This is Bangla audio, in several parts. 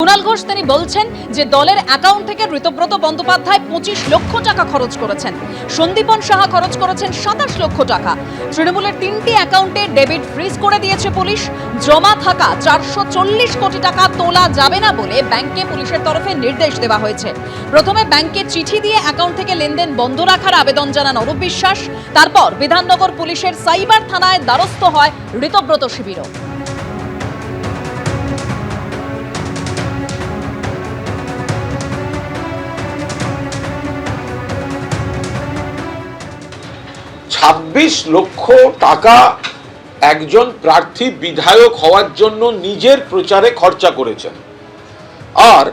কুণাল ঘোষ তিনি বলছেন যে দলের অ্যাকাউন্ট থেকে ঋতব্রত বন্দ্যোপাধ্যায় 25 লক্ষ টাকা খরচ করেছেন, সন্দীপন সাহা খরচ করেছেন 27 লক্ষ টাকা। তৃণমূলের 3টি অ্যাকাউন্টে ডেবিট ফ্রিজ করে দিয়েছে পুলিশ। জমা থাকা 440 কোটি টাকা তোলা যাবে না বলে ব্যাংকে পুলিশের তরফে নির্দেশ দেওয়া হয়েছে। প্রথমে ব্যাংকে চিঠি দিয়ে অ্যাকাউন্ট থেকে লেনদেন বন্ধ রাখার আবেদন জানান অরূপ বিশ্বাস। তারপর বিধাননগর পুলিশের সাইবার থানায় দ্বারস্থ হয় ঋতব্রত শিবিরও। ছাব্বিশ লক্ষ টাকা একজন প্রার্থী বিধায়ক হওয়ার জন্য নিজের প্রচারে খরচা করেছেন, আর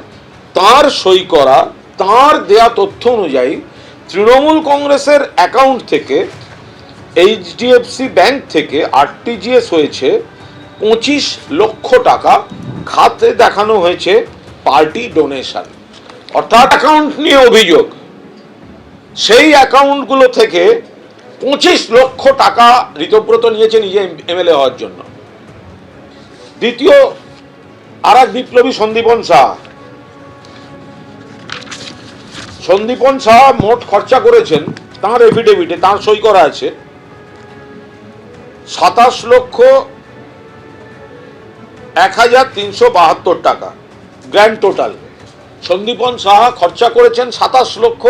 তার সই করা তার দেয়া তথ্য অনুযায়ী তৃণমূল কংগ্রেসের অ্যাকাউন্ট থেকে এইচডিএফসি ব্যাংক থেকে আরটিজিএস হয়েছে 25 লক্ষ টাকা। খাতে দেখানো হয়েছে পার্টি ডোনেশন, অর্থাৎ অ্যাকাউন্ট নিয়ে অভিযোগ। সেই অ্যাকাউন্টগুলো থেকে 25 লক্ষ টাকা ঋতব্রত নিয়েছে নিজে এমএলএ হওয়ার জন্য। দ্বিতীয় আর এক বিপ্লবী সন্দীপন সাহা। সন্দীপন সাহা মোট খরচা করেছেন, তাঁর এফিডেভিটে তাঁর সই করা আছে 27 লক্ষ 1,372 টাকা গ্র্যান্ড টোটাল। সন্দীপন সাহা খরচা করেছেন 27 লক্ষ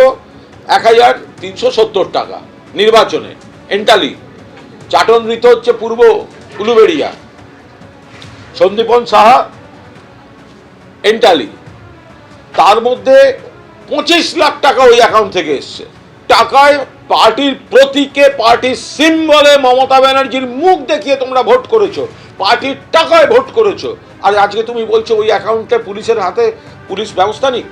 1,370 টাকা নির্বাচনে এন্টালি। চাটন ঋত হচ্ছে পূর্ব উলুবেড়িয়া, সন্দীপন সাহা এন্টালি। তার মধ্যে 25 লাখ টাকা ওই অ্যাকাউন্ট থেকে এসছে। টাকায় পার্টির প্রতীকে, পার্টির সিম্বলে মমতা ব্যানার্জির মুখ দেখিয়ে তোমরা ভোট করেছো, পার্টির টাকায় ভোট করেছো, আর আজকে তুমি বলছো ওই অ্যাকাউন্টে পুলিশের হাতে পুলিশ ব্যবস্থা নিক।